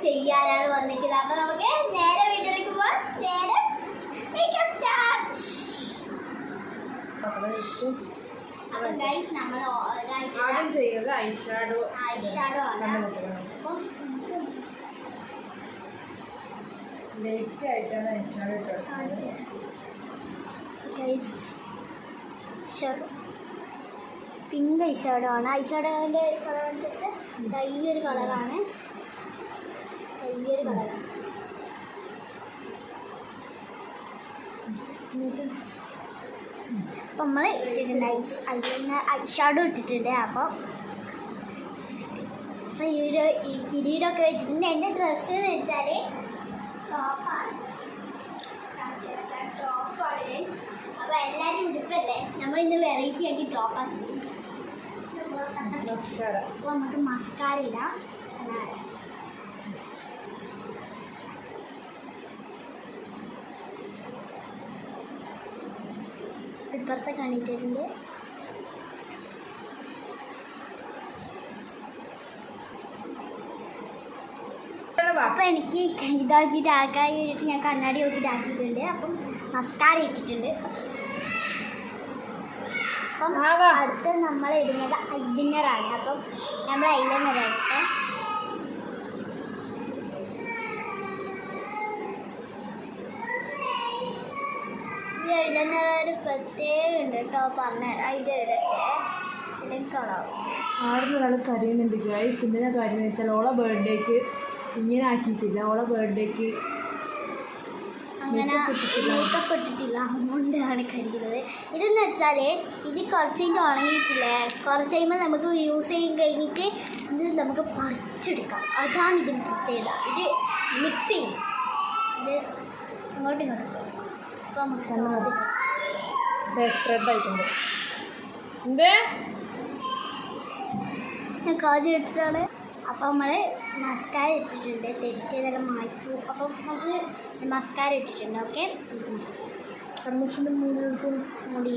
ചെയ്യാനാണ് വന്നിരിക്കുന്നത്. അപ്പൊ നമുക്ക് നേരെ വീട്ടിലേക്ക് പോവാം. നേരെ മേക്കപ്പ് സ്റ്റാർട്ട്. അപ്പം ഗൈസ് നമ്മൾ ആദ്യം ചെയ്യുന്നത് ഐഷാഡോ ആണ്. അപ്പം ലൈറ്റ് ആയിട്ടാണ് ഐഷാഡോ ഇട്ടത്. ഗൈസ് പിങ്ക് ഐഷാഡോ ആണ്. ഐഷാഡോൻ്റെ കളർ വെച്ചിട്ട് തയ്യൊരു കളറാണ്. അപ്പം നമ്മൾ ഇട്ടിട്ടുണ്ട് ഐഷാഡോ ഇട്ടിട്ടുണ്ട്. അപ്പം ഈ കിരീടമൊക്കെ വെച്ചിട്ടുണ്ട്. എൻ്റെ ഡ്രസ്സ് എന്ന് വെച്ചാൽ ടോപ്പാണ്. അപ്പോൾ എല്ലാവരും ഉടുപ്പല്ലേ, നമ്മളിന്ന് വെറൈറ്റി ആക്കി ടോപ്പാക്കി. അപ്പോൾ നമുക്ക് മസ്കാര ഇടാം. ഇപ്പുറത്തെ കാണിട്ടിട്ടുണ്ട്. അപ്പം എനിക്ക് ഇതാക്കിയിട്ട് ആക്കാനായിട്ട് ഞാൻ കണ്ണാടി നോക്കിയിട്ട് ആക്കിയിട്ടുണ്ട്. അപ്പം മസ്കാര ഇട്ടിട്ടുണ്ട്. അപ്പം അടുത്ത് നമ്മൾ ഇടുന്നത് ഐലൈനറാണ്. അപ്പം നമ്മൾ ഐലൈനർ എടുത്ത് ഈ ഐലൈനർ ഒരു പ്രത്യേകം ഉണ്ട് കേട്ടോ. പറഞ്ഞുതരാം. ആടുന്ന ഒരാൾ കരയുന്നുണ്ട് ഗൈസ്. എന്തിനാ കാര്യം എന്ന് വെച്ചാൽ ഓളെ ബർത്ത്ഡേക്ക് ഇങ്ങനെ ആക്കിയിട്ടില്ല. ഓളെ ബർത്ത്ഡേക്ക് അങ്ങനെ മേക്കപ്പ് ഇട്ടിട്ടില്ല, അതുകൊണ്ടാണ് കരുതുന്നത്. ഇതെന്ന് വെച്ചാൽ ഇത് കുറച്ച് കഴിഞ്ഞ് ഉണങ്ങിയിട്ടില്ലേ, കുറച്ച് കഴിയുമ്പോൾ നമുക്ക് യൂസ് ചെയ്യും കഴിഞ്ഞിട്ട് ഇത് നമുക്ക് പറിച്ചെടുക്കാം. അതാണ് ഇതിന് പ്രത്യേകത. ഇത് മിക്സ് ചെയ്യും. ഇത് ഇങ്ങോട്ടും ഇങ്ങോട്ടും പോകും. അപ്പോൾ നമുക്ക് സ്പ്രെഡ് ആയിട്ടുണ്ട്. ഞാൻ കാജ് ഇട്ടിട്ടാണ്. അപ്പം നമ്മൾ മസ്കാര ഇട്ടിട്ടുണ്ട്. തെറ്റിയതെല്ലാം മായ്ച്ചു. അപ്പം നമുക്ക് മസ്കാര ഇട്ടിട്ടുണ്ട്. ഓക്കെ, കൺവെൻഷൻ്റെ മുടി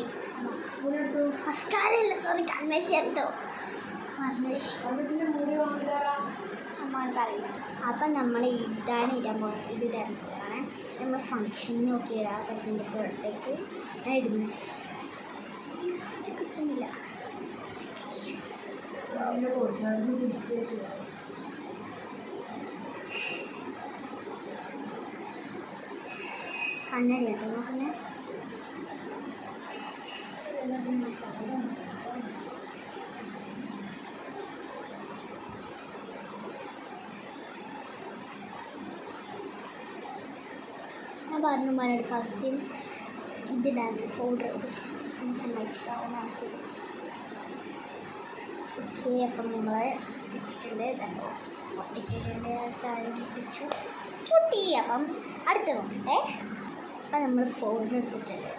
മസ്കാര അല്ല, സോറി, കൺവെൻഷൻ എടുത്തോ അറിയില്ല. അപ്പം നമ്മൾ ഇതാണ് ഇടാൻ പോകുന്നത്. ഇത് ഇടാൻ പോകാണ്. നമ്മൾ ഫങ്ഷന് നോക്കി ഇടാം. പക്ഷേ എൻ്റെ പുറത്തേക്ക് ഞാൻ ഇടുന്നു. ഇത് കിട്ടുന്നില്ല. കണ്ണടി കേട്ടോ നോക്കുന്നേ. ഞാൻ പറഞ്ഞു മോനോട് ഫസ്റ്റ് ഇതിലാണ് പൗഡർ സമ്മതിച്ചിട്ടാവുന്നത്. ഓക്കെ, അപ്പം നമ്മൾ ഇട്ടിട്ടുണ്ട്. ഇട്ടിട്ടുണ്ട് സാധനം വെച്ചു പൊട്ടി. അപ്പം അടുത്ത് നോക്കട്ടെ. അപ്പം നമ്മൾ പൗഡർ എടുത്തിട്ടുണ്ട്.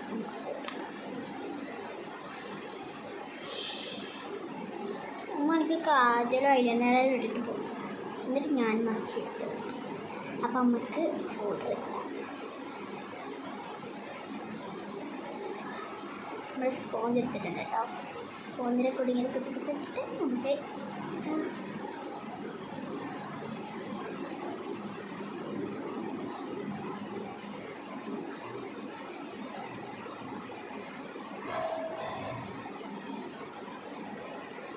എനിക്ക് കാജലോ ഐലൈനറോ ഇട്ടിട്ട് പോകും. എന്നിട്ട് ഞാൻ മാറ്റിയെടുത്തു. അപ്പം നമുക്ക് പൗഡർ നമ്മൾ സ്പോഞ്ച് എടുത്തിട്ടുണ്ട് കേട്ടോ. സ്പോഞ്ചിനെ കൂടി ഇങ്ങനെ കുത്തിട്ട് നമുക്ക്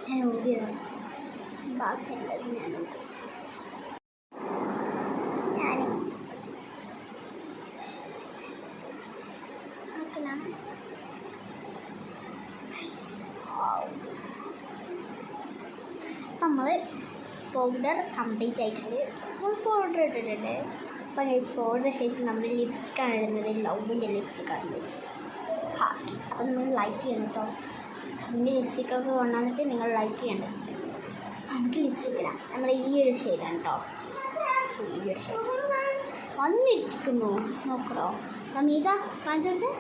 ഞാൻ ഊതിയതാണ്. ബാക്കിയുള്ളത് ഞാനുണ്ട്. നമ്മൾ പൗഡർ കംപ്ലീറ്റ് ആയിട്ടുണ്ട്. നമ്മൾ പൗഡർ ഇട്ടിട്ടുണ്ട്. അപ്പം ഗൈസ് പൗഡർ ശേഷം നമ്മൾ ലിപ്സ്റ്റിക്കാണ് ഇടുന്നത്. ലവിൻ്റെ ലിപ്സ്റ്റിക്കാണ് ഗൈസ് ഹാർട്ട്. അപ്പം നിങ്ങൾ ലൈക്ക് ചെയ്യണം കേട്ടോ. അതിൻ്റെ ലിപ്സ്റ്റിക്കൊക്കെ കൊണ്ടുവന്നിട്ട് നിങ്ങൾ ലൈക്ക് ചെയ്യണം. നമുക്ക് ലിപ്സ്റ്റിക്ക് ഇടാം. നമ്മൾ ഈ ഒരു ഷെയ്ഡാണ് കേട്ടോ. ഈ ഒരു ഷെയ്ഡ് വന്നിരിക്കുന്നു. നോക്കറോ മീസ കാണിച്ചെടുത്ത്.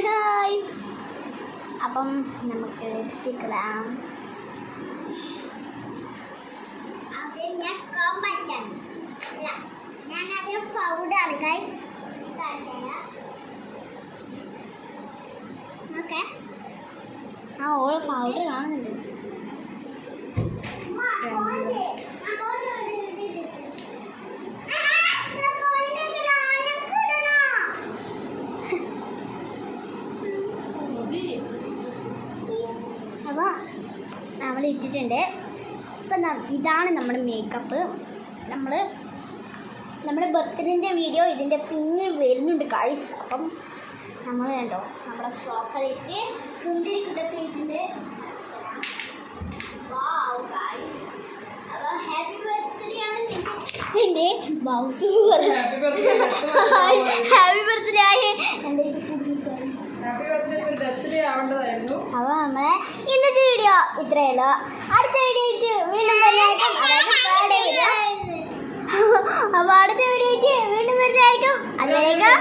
ഹായ്. അപ്പം നമുക്ക് ലിപ്സ്റ്റിക്ക് ഇടാം. ഞാനത് ഫൗഡാണ് ഗൈസ്. ഓക്കെ, ആ ഓള് പൗഡർ കാണുന്നുണ്ട്. വെച്ചിട്ടുണ്ട്. അപ്പം ഇതാണ് നമ്മുടെ മേക്കപ്പ്. നമ്മുടെ ബർത്ത്ഡേൻ്റെ വീഡിയോ ഇതിൻ്റെ പിന്നെ വരുന്നുണ്ട് ഗൈസ്. അപ്പം നമ്മൾ കണ്ടോ നമ്മുടെ ഫ്രോക്കിലേക്ക് സുന്ദരി കുട്ടപ്പിട്ടുണ്ട്. അപ്പോൾ ഹാപ്പി ബർത്ത്ഡേ ആണ് എൻ്റെ ബൗസ്. ഹാപ്പി ബർത്ത്ഡേ ആയി എൻ്റെ അപ്പോൾ നമ്മളെ ഇന്നത്തെ വീഡിയോ ഇത്രയേ ഉള്ളൂ. അടുത്ത വീഡിയോ വീണ്ടും വരുന്നതായിരിക്കും. അപ്പോൾ അടുത്ത വീഡിയോ വീണ്ടും വരുന്നതായിരിക്കും. അതുവരേക്കും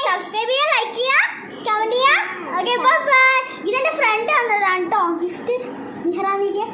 സബ്സ്ക്രൈബ് ചെയ്യുക, ലൈക്ക് ചെയ്യുക, കമൻറ്റ് ചെയ്യുക. Okay bye. ഇതെൻ്റെ ഫ്രണ്ട് വന്നതാണ് കേട്ടോ ഗിഫ്റ്റ്. മിഹ്റാനിക്ക്